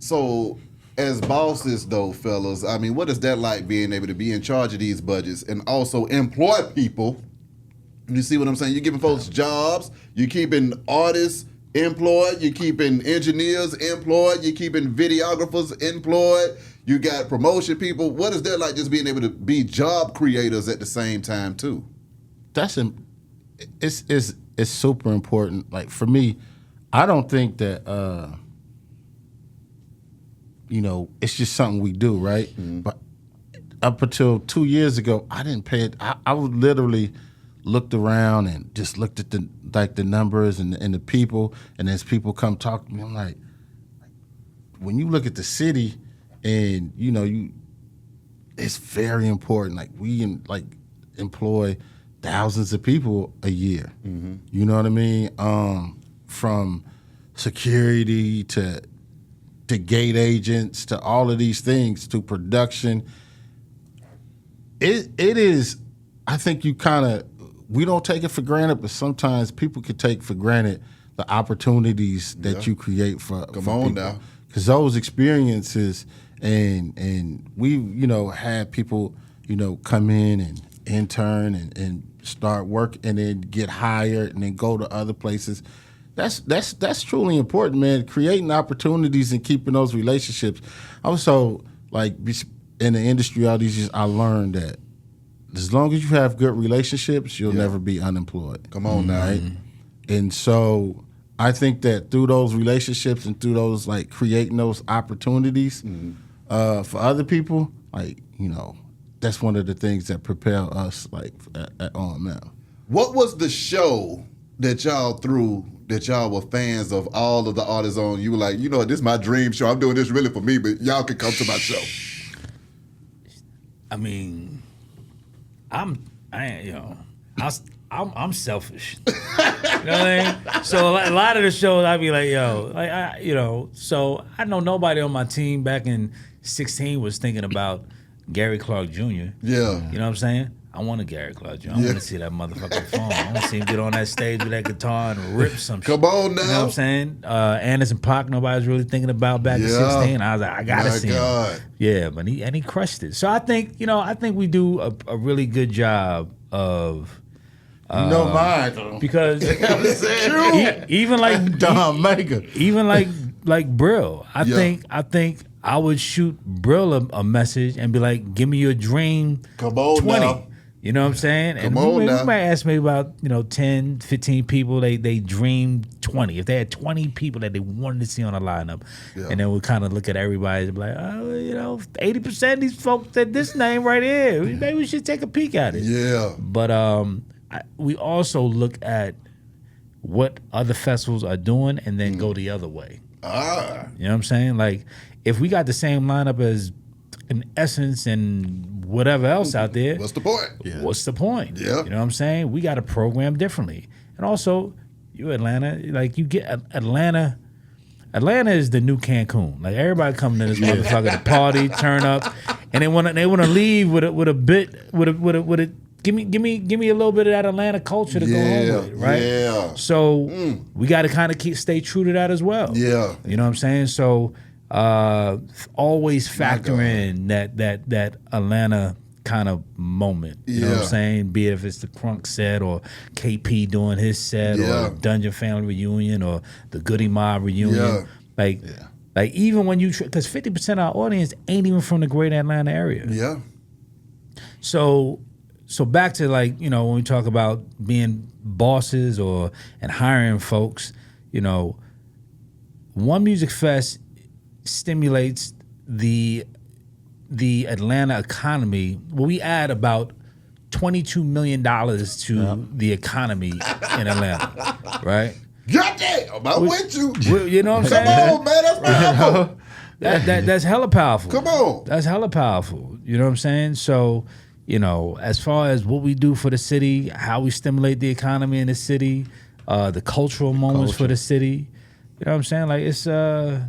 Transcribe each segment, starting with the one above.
So, as bosses, though, fellas, I mean, what is that like being able to be in charge of these budgets and also employ people? You see what I'm saying? You're giving folks jobs, you're keeping artists employed, you're keeping engineers employed, you're keeping videographers employed, you got promotion people. What is that like just being able to be job creators at the same time, too? It's super important. Like, for me, I don't think that, it's just something we do, right? Mm-hmm. But up until 2 years ago, I didn't pay it. I would literally looked around and just looked at the numbers and the people, and as people come talk to me, I'm like, when you look at the city, and it's very important. Like, we employ thousands of people a year. Mm-hmm. You know what I mean? From security to gate agents to all of these things to production. It is. I think we don't take it for granted, but sometimes people can take for granted the opportunities that you create for people. Now. Because those experiences, and we, had people, come in and intern and start work and then get hired and then go to other places. That's truly important, man. Creating opportunities and keeping those relationships. Also, like, in the industry all these years, I learned that as long as you have good relationships, you'll never be unemployed. Come on now. Right? And so I think that through those relationships and through those, like, creating those opportunities for other people, like, that's one of the things that propel us, like, at OML. What was the show that y'all threw that y'all were fans of all of the artists on? You were like, this is my dream show. I'm doing this really for me, but y'all can come to my show. I mean, I'm selfish. You know what I mean? So a lot of the shows I'd be like, so I know nobody on my team back in 2016 was thinking about Gary Clark Jr. Yeah. You know what I'm saying? I want a Gary Clark Jr. I want to see that motherfucking phone. I want to see him get on that stage with that guitar and rip some shit. Come on now. You know what I'm saying? Anderson .Paak, nobody was really thinking about back in 2016. I was like, I gotta see him. Yeah, but he crushed it. So I think we do a really good job of because even like Don Mega, even like Brill, I think I would shoot Brill a message and be like, give me your dream 20. Now. You know what I'm saying? And we might ask maybe about 10, 15 people they dreamed 20. If they had 20 people that they wanted to see on a lineup, and then we kind of look at everybody and be like, 80% of these folks said this name right here. Maybe we should take a peek at it. Yeah. But we also look at what other festivals are doing and then go the other way. You know what I'm saying? Like, if we got the same lineup as an Essence and whatever else out there, what's the point? Yeah. What's the point? Yeah. You know what I'm saying? We got to program differently. And also, you Atlanta, like, you get Atlanta. Atlanta is the new Cancun. Like, everybody coming to this motherfucker to party, turn up, and they want to leave with a give me a little bit of that Atlanta culture to go home with, right? Yeah. So we got to kind of stay true to that as well. Yeah. You know what I'm saying? So always factor in that Atlanta kind of moment. You know what I'm saying? Be it if it's the Crunk set or KP doing his set or Dungeon Family reunion or the Goody Mob reunion. Like even when you because 50% of our audience ain't even from the greater Atlanta area. Yeah. So back to, like, when we talk about being bosses and hiring folks, One Music Fest stimulates the Atlanta economy. Well, we add about $22 million to the economy in Atlanta, right? Goddamn, I'm with you. You know what I'm saying? Come on, man, that's powerful. That's hella powerful. Come on. That's hella powerful. You know what I'm saying? So, as far as what we do for the city, how we stimulate the economy in the city, the cultural moments for the city, you know what I'm saying? Like, it's a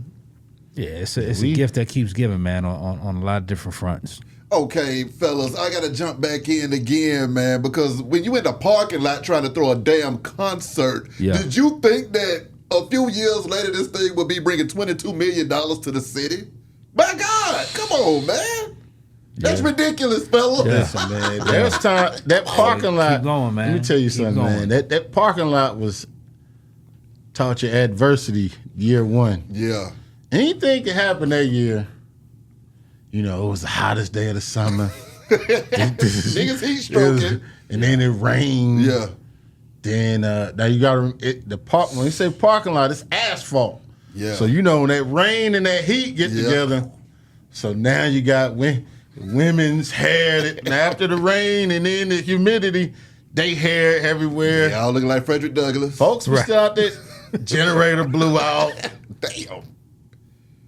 gift that keeps giving, man, on a lot of different fronts. Okay, fellas, I got to jump back in again, man, because when you in the parking lot trying to throw a damn concert, did you think that a few years later, this thing will be bringing $22 million to the city. My God, come on, man. That's ridiculous, fella. Listen, man. There's time that parking lot. Keep going, man. Let me tell you something, man. That parking lot was taught you adversity year one. Yeah. Anything can happen that year. You know, it was the hottest day of the summer. Niggas heat stroking. And then it rained. Yeah. Then now you got the park. When you say parking lot, it's asphalt. Yeah. So you know when that rain and that heat get together. So now you got women's hair. And after the rain and then the humidity, they hair everywhere. Y'all looking like Frederick Douglass. Folks were still out there. Generator blew out. Damn.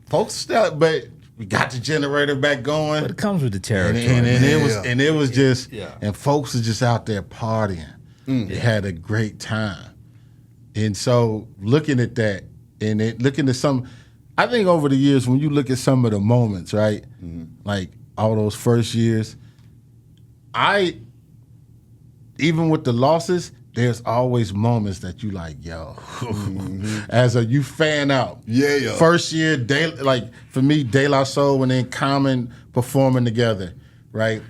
Folks still, but we got the generator back going. But it comes with the territory. And it was just, and folks are just out there partying. They had a great time. And so looking at that, and looking at some, I think over the years, when you look at some of the moments, right, like all those first years, even with the losses, there's always moments that you like, yo, as you fan out. Yeah. First year, like for me, De La Soul and then Common performing together, right?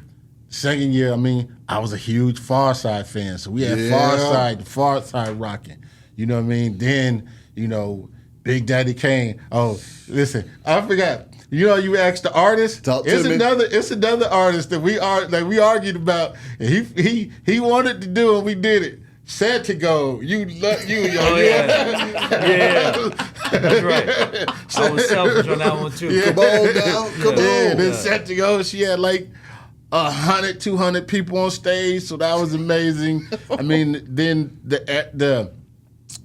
Second year, I mean, I was a huge Far Side fan, so we had Far Side rocking. You know what I mean? Then, you know, Big Daddy Kane. Oh, listen, I forgot. You know, you asked the artist. It's another artist that we argued about, and he wanted to do it. We did it. Set to go. You. That's right. I was selfish on that one too. Yeah. Come on now. Come on. Then Set to go. She had like 100, 200 people on stage, so that was amazing. I mean, then the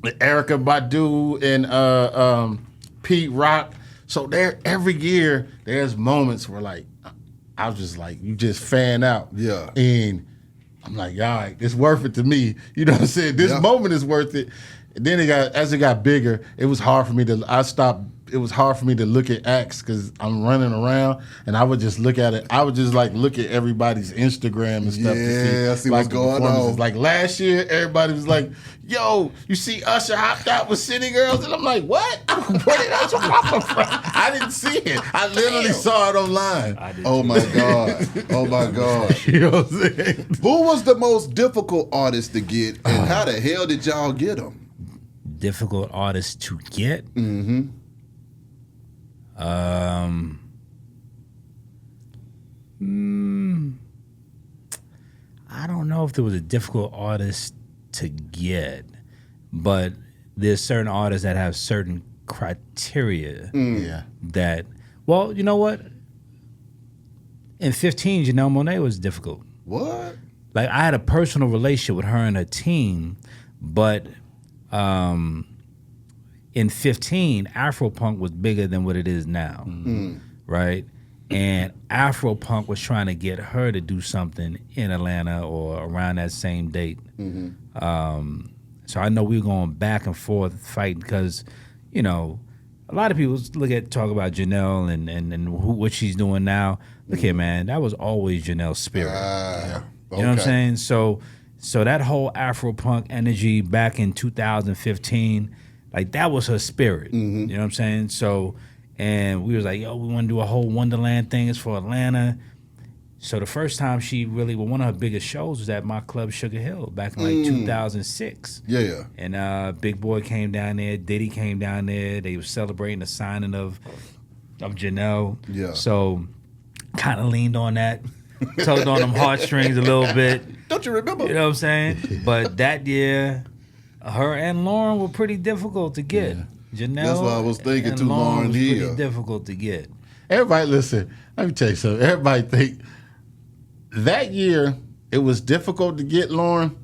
Erykah Badu and Pete Rock. So there, every year, there's moments where like I was just like, you just fan out. Yeah. And I'm like, all right, it's worth it to me. You know what I'm saying? This moment is worth it. And then as it got bigger, it was hard for me to look at acts because I'm running around and I would just look at it. I would just like look at everybody's Instagram and stuff to see what's going on. Like last year, everybody was like, yo, you see Usher hopped out with City Girls? And I'm like, what? Where did Usher come from? I didn't see it. I literally saw it online. Oh my God. Oh my God. You know what I'm saying? Who was the most difficult artist to get and how the hell did y'all get them? Difficult artist to get? I don't know if there was a difficult artist to get, but there's certain artists that have certain criteria that, well, you know what? In 15, Janelle Monáe was difficult. What? Like, I had a personal relationship with her and her team, but in 15, Afropunk was bigger than what it is now, right? And Afropunk was trying to get her to do something in Atlanta or around that same date. So I know we were going back and forth fighting because, you know, a lot of people talk about Janelle and what she's doing now. Look here, man, that was always Janelle's spirit. You know what I'm saying? So that whole Afropunk energy back in 2015, like that was her spirit. You know what I'm saying? So, and we was like, yo, we want to do a whole Wonderland thing. It's for Atlanta. So the first time one of her biggest shows was at my club Sugar Hill back in like 2006. Yeah. And Big Boy came down there, Diddy came down there. They were celebrating the signing of Janelle. Yeah. So kind of leaned on that, tugged on them heartstrings a little bit. Don't you remember? You know what I'm saying? But that year, her and Lauren were pretty difficult to get. Janelle. That's what I was thinking too. Lauren was here. pretty difficult to get. Everybody, listen. Let me tell you something. Everybody think that year it was difficult to get Lauren,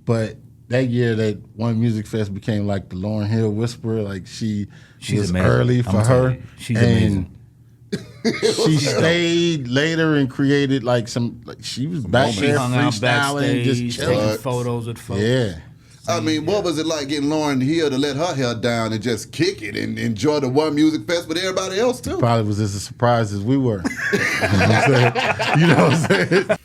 but that year that One Music Fest became like the Lauryn Hill Whisperer. Like she's was amazing. Early for her. She's amazing. She stayed later and created like some. Like she was back there freestyling, just taking photos with folks. Yeah. I mean, what was it like getting Lauryn Hill to let her hair down and just kick it and enjoy the One Music Fest with everybody else too? Probably was as a surprise as we were. You know what I'm saying?